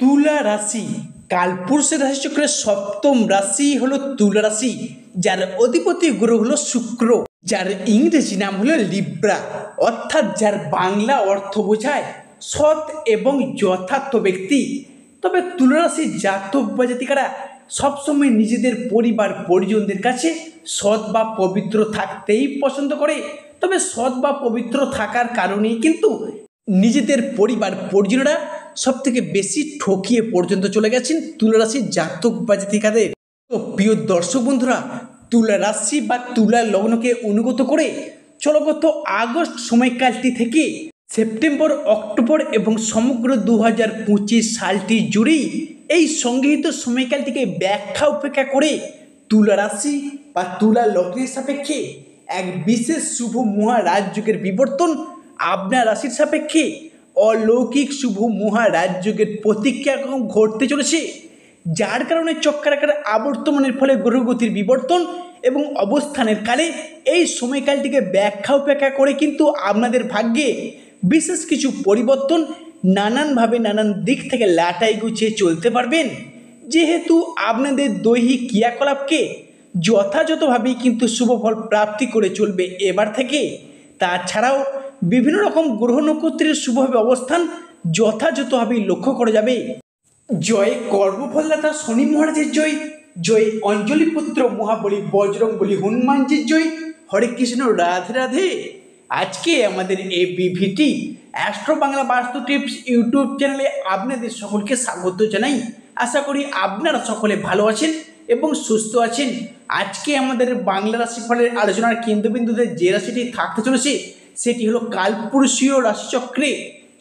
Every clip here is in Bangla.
তুলা রাশি কালপুরুষের রাশিচক্রের সপ্তম রাশি হলো তুলা রাশি, যার অধিপতি গ্রহ হলো শুক্র, যার ইংরেজি নাম হলো লিব্রা, অর্থাৎ যার বাংলা অর্থ বোঝায় সৎ এবং যথার্থ ব্যক্তি। তবে তুলা রাশির জাতক বা জাতিকারা সবসময় নিজেদের পরিবার পরিজনদের কাছে সৎ বা পবিত্র থাকতেই পছন্দ করে। তবে সৎ বা পবিত্র থাকার কারণেই কিন্তু নিজেদের পরিবার পরিজনেরা সব থেকে বেশি ঠকিয়ে পর্যন্ত চলে গেছেন তুলা রাশির জাতক বা জাতিকাদের। তো প্রিয় দর্শক বন্ধুরা, তুলা রাশি বা তুলা লগ্নকে অনুগত করে চলগত আগস্ট সময়কালটি থেকে সেপ্টেম্বর অক্টোবর এবং সমগ্র 2025 সালটি জুড়েই এই সংগৃহীত সময়কালটিকে ব্যাখ্যা উপেক্ষা করে তুলা রাশি বা তুলা লগ্নের সাপেক্ষে এক বিশেষ শুভ মহারাজযোগের বিবর্তন, আপনার রাশির সাপেক্ষে অলৌকিক শুভ মহারাজযোগের প্রতিক্রিয়া ঘটতে চলেছে, যার কারণে চক্রাকার আবর্তমানের ফলে গ্রহগতির বিবর্তন এবং অবস্থানের কালে এই সময়কালটিকে ব্যাখ্যা উপেক্ষা করে কিন্তু আপনাদের ভাগ্যে বিশেষ কিছু পরিবর্তন নানানভাবে নানান দিক থেকে লাটাই গুছিয়ে চলতে পারবেন। যেহেতু আপনাদের দৈহিক ক্রিয়াকলাপকে যথাযথভাবেই কিন্তু শুভফল প্রাপ্তি করে চলবে এবার থেকে। তাছাড়াও বিভিন্ন রকম গ্রহ নক্ষত্রের শুভভাবে অবস্থান যথাযথভাবেই লক্ষ্য করা যাবে। জয় কর্মফলদাতা শনি মহারাজের জয়, জয় অঞ্জলিপুত্র মহাবলী বজরংবলী হনুমানজির জয়। হরে কৃষ্ণ, রাধে রাধে। আজকে আমাদের এই বিভিটি অ্যাস্ট্রো বাংলা বাস্তু টিপস ইউটিউব চ্যানেলে আপনাদের সকলকে স্বাগত জানাই। আশা করি আপনারা সকলে ভালো আছেন এবং সুস্থ আছেন। আজকে আমাদের বাংলা রাশিফলের আলোচনার কেন্দ্রবিন্দুতে যে রাশিটি থাকতে চলেছে সেটি হলো কালপুরুষীয় রাশিচক্রে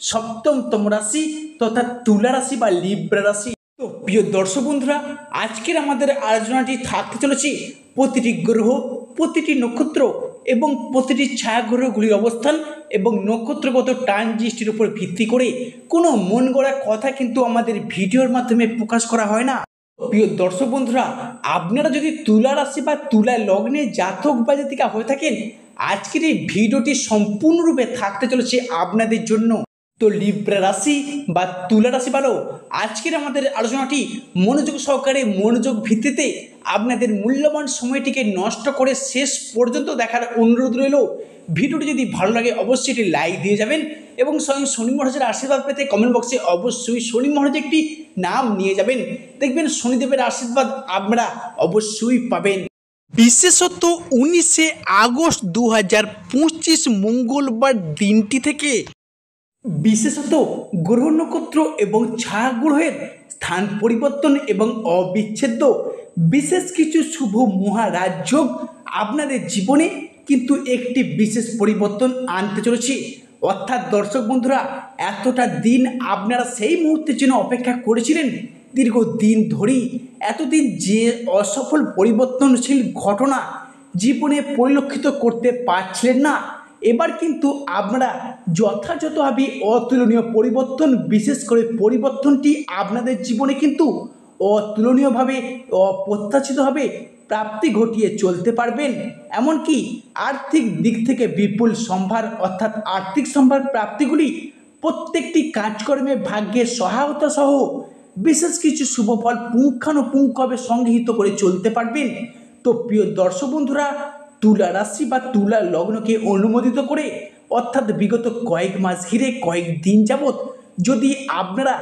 সপ্তমতম রাশি তথা তুলা রাশি বা লিব্রা রাশি। তো প্রিয় দর্শক বন্ধুরা, আজকের আমাদের আলোচনাটি থাকতে চলেছে প্রতিটি গ্রহ, প্রতিটি নক্ষত্র এবং প্রতিটি ছায়াগ্রহগুলির অবস্থান এবং নক্ষত্রগত ট্রানজিস্টের উপর ভিত্তি করে কোনো মন গড়া কথা কিন্তু আমাদের ভিডিওর মাধ্যমে প্রকাশ করা হয় না। প্রিয় দর্শক বন্ধুরা, আপনারা যদি তুলা রাশি বা তুলা লগ্নে জাতক বা জাতিকা হয়ে থাকেন, আজকের এই ভিডিওটি সম্পূর্ণরূপে থাকতে চলেছে আপনাদের জন্য। তো লিব্রা রাশি বা তুলা রাশি ভালো, আজকের আমাদের আলোচনাটি মনোযোগ সহকারে মনোযোগ ভিত্তিতে আপনাদের মূল্যবান সময়টিকে নষ্ট করে শেষ পর্যন্ত দেখার অনুরোধ রইল। ভিডিওটি যদি ভালো লাগে অবশ্যই এটি লাইক দিয়ে যাবেন এবং স্বয়ং শনি মহারাজের আশীর্বাদ পেতে কমেন্ট বক্সে অবশ্যই শনি মহারাজের একটি নাম নিয়ে যাবেন। দেখবেন শনিদেবের আশীর্বাদ আপনারা অবশ্যই পাবেন। বিশেষত 19 আগস্ট 2025 মঙ্গলবার দিনটি থেকে বিশেষত গ্রহ নক্ষত্র এবং ছায়াগ্রহের স্থান পরিবর্তন এবং অবিচ্ছেদ্য বিশেষ কিছু শুভ মহারাজযোগ আপনাদের জীবনে কিন্তু একটি বিশেষ পরিবর্তন আনতে চলেছে। অর্থাৎ দর্শক বন্ধুরা, এতটা দিন আপনারা সেই মুহূর্তের জন্য অপেক্ষা করেছিলেন, দীর্ঘদিন ধরেই এতদিন যে অসফল পরিবর্তনশীল ঘটনা জীবনে পরিলক্ষিত করতে পারছিলেন না, এবার কিন্তু আপনারা যথাযথভাবে অতুলনীয় পরিবর্তন, বিশেষ করে পরিবর্তনটি আপনাদের জীবনে কিন্তু অতুলনীয়ভাবে অপ্রত্যাশিতভাবে প্রাপ্তি ঘটিয়ে চলতে পারবেন। এমনকি আর্থিক দিক থেকে বিপুল সম্ভার অর্থাৎ আর্থিক সম্ভার প্রাপ্তিগুলি প্রত্যেকটি কাজকর্মে ভাগ্যের সহায়তা সহ বিশেষ কিছু শুভফল পুঙ্খানুপুঙ্খভাবে সংগৃহীত করে চলতে পারবেন। তো প্রিয় দর্শক বন্ধুরা, তুলা রাশি বা তুলা লগ্নকে অনুমোদিত করে অর্থাৎ বিগত কয়েক মাস ঘিরে কয়েক দিন যাবৎ যদি আপনারা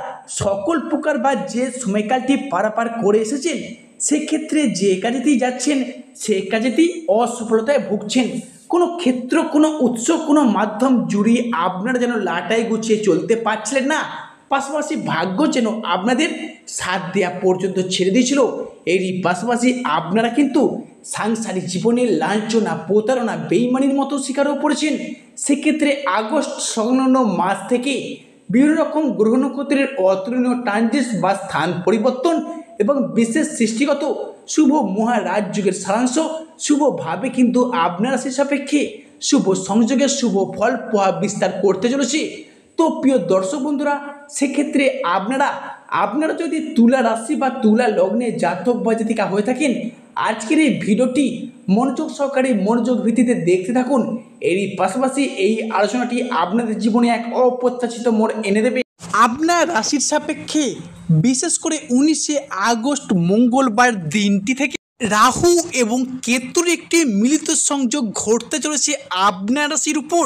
সকল প্রকার বা যে সময়কালটি পারাপার করে এসেছেন, সেক্ষেত্রে যে কাজেতেই যাচ্ছেন সে কাজেতেই অসফলতায় ভুগছেন। কোনো ক্ষেত্র, কোনো উৎস, কোনো মাধ্যম জুড়ে আপনারা যেন লাটাই গুছিয়ে চলতে পারছিলেন না, পাশাপাশি ভাগ্য যেন আপনাদের সাথ দেওয়া পর্যন্ত ছেড়ে দিয়েছিল। এরই পাশাপাশি আপনারা কিন্তু সাংসারিক জীবনে লাঞ্ছনা, প্রতারণা, বেইমানির মতো শিকারও পড়েছেন। সেক্ষেত্রে আগস্ট সংলগ্ন মাস থেকে বিভিন্ন রকম গ্রহ নক্ষত্রের অতুলনীয় ট্রানজিট বা স্থান পরিবর্তন এবং বিশেষ সৃষ্টিগত শুভ মহারাজযোগের সারাংশ শুভভাবে কিন্তু আপনারা সে সাপেক্ষে শুভ সংযোগের শুভ ফল প্রভাব বিস্তার করতে চলেছে। তো প্রিয় দর্শক বন্ধুরা, সেক্ষেত্রে আপনারা যদি তুলা রাশি বা তুলা লগ্নে জাতক বা জাতিকা হয়ে থাকেন, আজকের এই ভিডিওটি মনোযোগ সহকারে মনোযোগ ভিত্তিতে দেখতে থাকুন। এরই পাশাপাশি এই আলোচনাটি আপনাদের জীবনে এক অপ্রত্যাশিত মোড় এনে দেবে। আপনার রাশির সাপেক্ষে বিশেষ করে 19শে আগস্ট মঙ্গলবার দিনটি থেকে রাহু এবং কেতুর একটি মিলিত সংযোগ ঘটতে চলেছে আপনার রাশির উপর।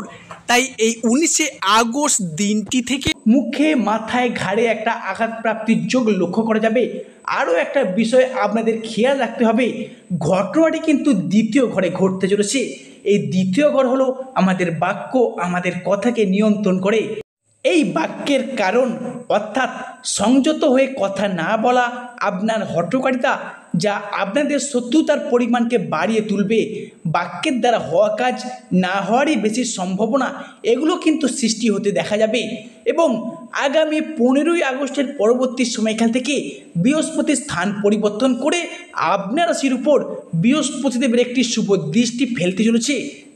তাই এই 19শে আগস্ট দিনটি থেকে মুখে মাথায় ঘাড়ে একটা আঘাত প্রাপ্তির যোগ লক্ষ্য করা যাবে। আরও একটা বিষয় আপনাদের খেয়াল রাখতে হবে, ঘটনাটি কিন্তু দ্বিতীয় ঘরে ঘটতে চলেছে। এই দ্বিতীয় ঘর হলো আমাদের বাক্য, আমাদের কথাকে নিয়ন্ত্রণ করে। এই বাক্যের কারণ অর্থাৎ সংযত হয়ে কথা না বলা, আপনার হঠকারিতা যা আপনাদের শত্রুতার পরিমাণকে বাড়িয়ে তুলবে। বাক্যের দ্বারা হওয়া কাজ না হওয়ারই বেশি সম্ভাবনা এগুলো কিন্তু সৃষ্টি হতে দেখা যাবে। এবং আগামী 15ই আগস্টের পরবর্তী সময়কাল থেকে বৃহস্পতি স্থান পরিবর্তন করে আপনার রাশির উপর বৃহস্পতিদেবের একটি শুভ দৃষ্টি ফেলতে চলেছে।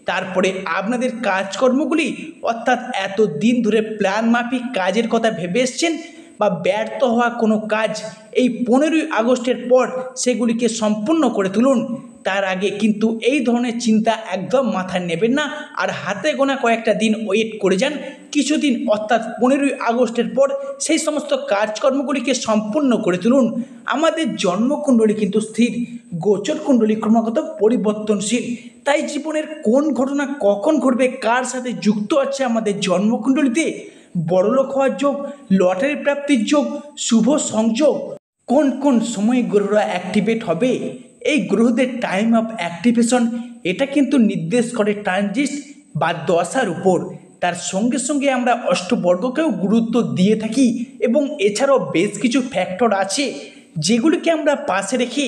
তারপরে আপনাদের কাজকর্মগুলি অর্থাৎ এত দিন ধরে প্ল্যান মাফিক কাজের কথা ভেবে এসছেন বা ব্যর্থ হওয়া কোনো কাজ এই 15ই আগস্টের পর সেগুলিকে সম্পূর্ণ করে তুলুন। তার আগে কিন্তু এই ধরনের চিন্তা একদম মাথায় নেবেন না, আর হাতে গোনা কয়েকটা দিন ওয়েট করে যান কিছুদিন, অর্থাৎ 15ই আগস্টের পর সেই সমস্ত কাজকর্মগুলিকে সম্পূর্ণ করে তুলুন। আমাদের জন্মকুণ্ডলী কিন্তু স্থির, গোচর কুণ্ডলী ক্রমাগত পরিবর্তনশীল। তাই জীবনের কোন ঘটনা কখন ঘটবে, কার সাথে যুক্ত আছে আমাদের জন্মকুণ্ডলীতে, বড়লোক হওয়ার যোগ, লটারি প্রাপ্তির যোগ, শুভ সংযোগ, কোন কোন সময়ে গ্রহরা অ্যাক্টিভেট হবে, এই গ্রহদের টাইম অফ অ্যাক্টিভেশন এটা কিন্তু নির্দেশ করে ট্রানজিট বা দশার উপর। তার সঙ্গে সঙ্গে আমরা অষ্টবর্গকেও গুরুত্ব দিয়ে থাকি এবং এছাড়াও বেশ কিছু ফ্যাক্টর আছে যেগুলিকে আমরা পাশে রেখে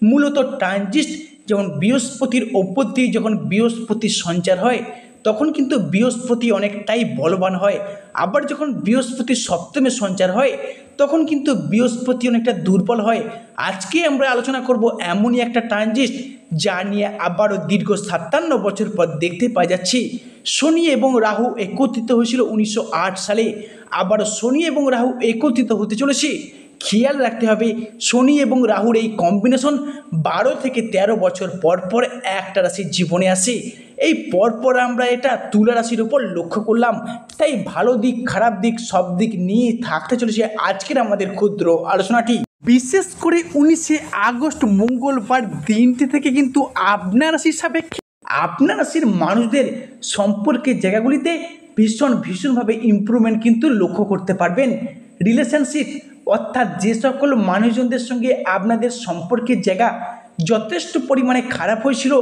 মূলত ট্রানজিট, যেমন বৃহস্পতির ওপর দিয়ে যখন বৃহস্পতির সঞ্চার হয় তখন কিন্তু বৃহস্পতি অনেকটাই বলবান হয়, আবার যখন বৃহস্পতির সপ্তমে সঞ্চার হয় তখন কিন্তু বৃহস্পতি অনেকটা দুর্বল হয়। আজকে আমরা আলোচনা করব এমনই একটা ট্রানজিট যা নিয়ে আবারও দীর্ঘ 57 বছর পর দেখতে পাওয়া যাচ্ছে। শনি এবং রাহু একত্রিত হয়েছিল 1908 সালে, আবারও শনি এবং রাহু একত্রিত হতে চলেছে। খেয়াল রাখতে হবে শনি এবং রাহুর এই কম্বিনেশন 12 থেকে 13 বছর পর পর একটা রাশির জীবনে আসে। এই পরপর আমরা এটা তুলা রাশির উপর লক্ষ্য করলাম। তাই ভালো দিক খারাপ দিক সব দিক নিয়ে থাকতে চলেছে আজকের আমাদের ক্ষুদ্র আলোচনাটি। বিশেষ করে 19শে আগস্ট মঙ্গলবার দিনটি থেকে কিন্তু আপনার রাশির সাপেক্ষে আপনার রাশির মানুষদের সম্পর্কের জায়গাগুলিতে ভীষণভাবে ইমপ্রুভমেন্ট কিন্তু লক্ষ্য করতে পারবেন। রিলেশনশিপ অর্থাৎ যে সকল মানুষজনদের সঙ্গে আপনাদের সম্পর্কের জায়গা যথেষ্ট পরিমাণে খারাপ হয়েছিল,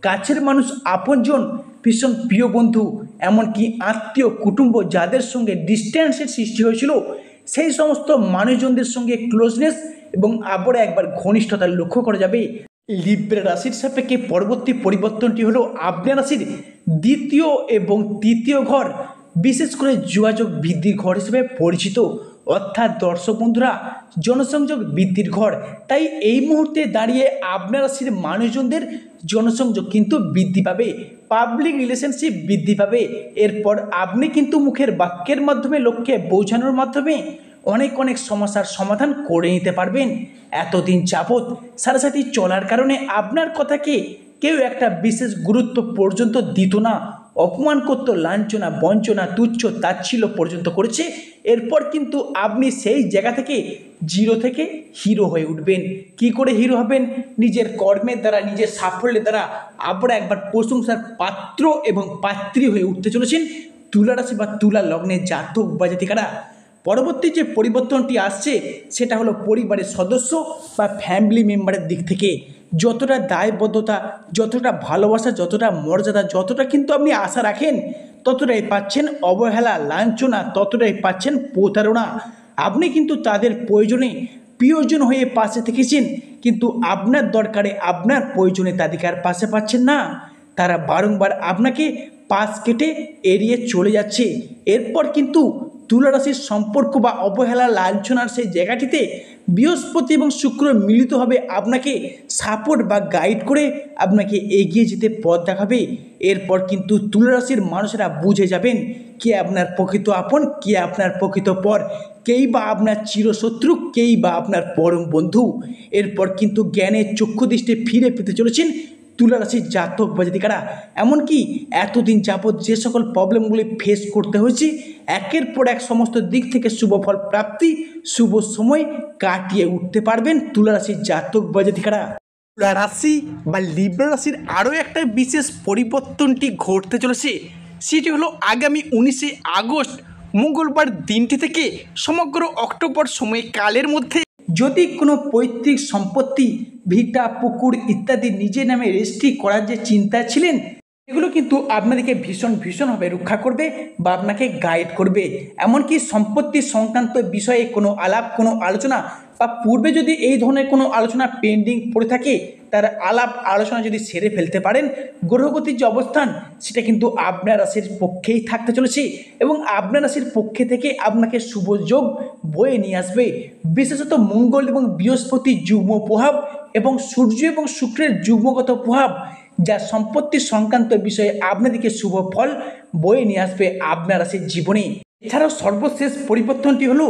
কাছের মানুষ, আপনজন, ভীষণ প্রিয় বন্ধু, এমনকি আত্মীয় কুটুম্ব যাদের সঙ্গে ডিস্ট্যান্সের সৃষ্টি হয়েছিল, সেই সমস্ত মানুষজনদের সঙ্গে ক্লোজনেস এবং আবার একবার ঘনিষ্ঠতা লক্ষ্য করা যাবে। লিব্রা রাশির সাপেক্ষে পরবর্তী পরিবর্তনটি হলো আপনার রাশির দ্বিতীয় এবং তৃতীয় ঘর, বিশেষ করে যোগাযোগ বৃদ্ধির ঘর হিসেবে পরিচিত, অর্থাৎ দর্শক বন্ধুরা জনসংযোগ বৃদ্ধির ঘর। তাই এই মুহূর্তে দাঁড়িয়ে আপনার রাশির মানুষজনদের জনসংযোগ কিন্তু বৃদ্ধি পাবে, পাবলিক রিলেশনশিপ বৃদ্ধি পাবে। এরপর আপনি কিন্তু মুখের বাক্যের মাধ্যমে লক্ষ্যে বোঝানোর মাধ্যমে অনেক সমস্যার সমাধান করে নিতে পারবেন। এতদিন যাবৎ সাথে চলার কারণে আপনার কথাকে কেউ একটা বিশেষ গুরুত্ব পর্যন্ত দিত না, অপমান করতো, লাঞ্ছনা বঞ্চনা তুচ্ছ তাচ্ছিল্য পর্যন্ত করেছে। এরপর কিন্তু আপনি সেই জায়গা থেকে জিরো থেকে হিরো হয়ে উঠবেন। কি করে হিরো হবেন? নিজের কর্মের দ্বারা, নিজের সাফল্যের দ্বারা আবার একবার প্রশংসার পাত্র এবং পাত্রী হয়ে উঠতে চলেছেন তুলা রাশি বা তুলা লগ্নের জাতক বা জাতিকারা। পরবর্তী যে পরিবর্তনটি আসছে সেটা হলো পরিবারের সদস্য বা ফ্যামিলি মেম্বারের দিক থেকে যতটা দায়বদ্ধতা, যতটা ভালোবাসা, যতটা মর্যাদা, যতটা কিন্তু আপনি আশা রাখেন ততটাই পাচ্ছেন অবহেলা, লাঞ্ছনা, ততটাই পাচ্ছেন প্রতারণা। আপনি কিন্তু তাদের প্রয়োজনে প্রিয়জন হয়ে পাশে থেকেছেন, কিন্তু আপনার দরকারে, আপনার প্রয়োজনে তাদেরকে আর পাশে পাচ্ছেন না। তারা বারংবার আপনাকে পাশ কেটে এড়িয়ে চলে যাচ্ছে। এরপর কিন্তু তুলা রাশির সম্পর্ক বা অবহেলা, লাঞ্ছনার সেই জায়গাটিতে বৃহস্পতি এবং শুক্র মিলিতভাবে আপনাকে সাপোর্ট বা গাইড করে আপনাকে এগিয়ে যেতে পথ দেখাবে। এরপর কিন্তু তুলা রাশির মানুষেরা বুঝে যাবেন কে আপনার প্রকৃত আপন, কে আপনার প্রকৃত পর, কেই বা আপনার চিরশত্রু, কেই বা আপনার পরম বন্ধু। এরপর কিন্তু জ্ঞানের চক্ষু দৃষ্টি ফিরে পেতে চলেছেন তুলা রাশির জাতক বা জাতিকারা। এমনকি এতদিন যাবৎ যে সকল প্রবলেমগুলি ফেস করতে হয়েছে একের পর এক সমস্ত দিক থেকে শুভ ফল প্রাপ্তি, শুভ সময় কাটিয়ে উঠতে পারবেন তুলা রাশির জাতক বা জাতিকারা। তুলা রাশি বা লিব্রা রাশির আরও একটা বিশেষ পরিবর্তনটি ঘটতে চলেছে, সেটি হলো আগামী 19শে আগস্ট মঙ্গলবার দিনটি থেকে সমগ্র অক্টোবর সময়কালের মধ্যে যদি কোনো পৈতৃক সম্পত্তি, ভিটা, পুকুর ইত্যাদি নিজের নামে রেজিস্ট্রি করার যে চিন্তা ছিলেন, এগুলো কিন্তু আপনাদেরকে ভীষণভাবে রক্ষা করবে বা আপনাকে গাইড করবে। এমনকি সম্পত্তি সংক্রান্ত বিষয়ে কোনো আলাপ, কোনো আলোচনা বা পূর্বে যদি এই ধরনের কোনো আলোচনা পেন্ডিং পড়ে থাকে, তার আলাপ আলোচনা যদি সেরে ফেলতে পারেন, গ্রহগতির যে অবস্থান সেটা কিন্তু আপনার রাশির পক্ষেই থাকতে চলেছে এবং আপনার রাশির পক্ষে থেকে আপনাকে শুভ যোগ বয়ে নিয়ে আসবে। বিশেষত মঙ্গল এবং বৃহস্পতির যুগ্ম প্রভাব এবং সূর্য এবং শুক্রের যুগ্মগত প্রভাব, যা সম্পত্তি সংক্রান্ত বিষয়ে আপনাদেরকে শুভ ফল বয়ে নিয়ে আসবে আপনার রাশির জীবনে। এছাড়াও সর্বশেষ পরিবর্তনটি হলো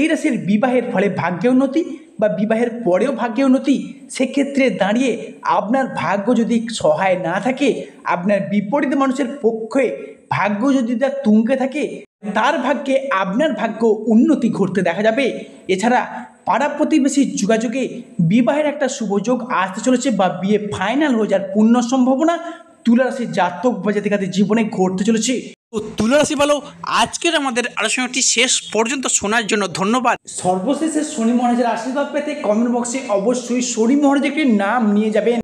এই রাশির বিবাহের ফলে ভাগ্যে উন্নতি বা বিবাহের পরেও ভাগ্যে উন্নতি। সেক্ষেত্রে দাঁড়িয়ে আপনার ভাগ্য যদি সহায় না থাকে, আপনার বিপরীত মানুষের পক্ষে ভাগ্য যদি তার তুঙ্গে থাকে, তার ভাগ্যে আপনার ভাগ্য উন্নতি ঘটতে দেখা যাবে। এছাড়া পাড়া প্রতিবেশীর যোগাযোগে বিবাহের একটা শুভযোগ আসতে চলেছে বা বিয়ে ফাইনাল হয়ে যাওয়ার পূর্ণ সম্ভাবনা তুলা রাশির জাতক বা জাতিকাদের জীবনে ঘটতে চলেছে। তো তুলা রাশি ভালো, আজকের আমাদের আলোচনাটি শেষ পর্যন্ত শোনার জন্য ধন্যবাদ। সর্বশেষে শনি মহারাজের আশীর্বাদ পেতে কমেন্ট বক্সে অবশ্যই শনি মহারাজের একটি নাম নিয়ে যাবেন।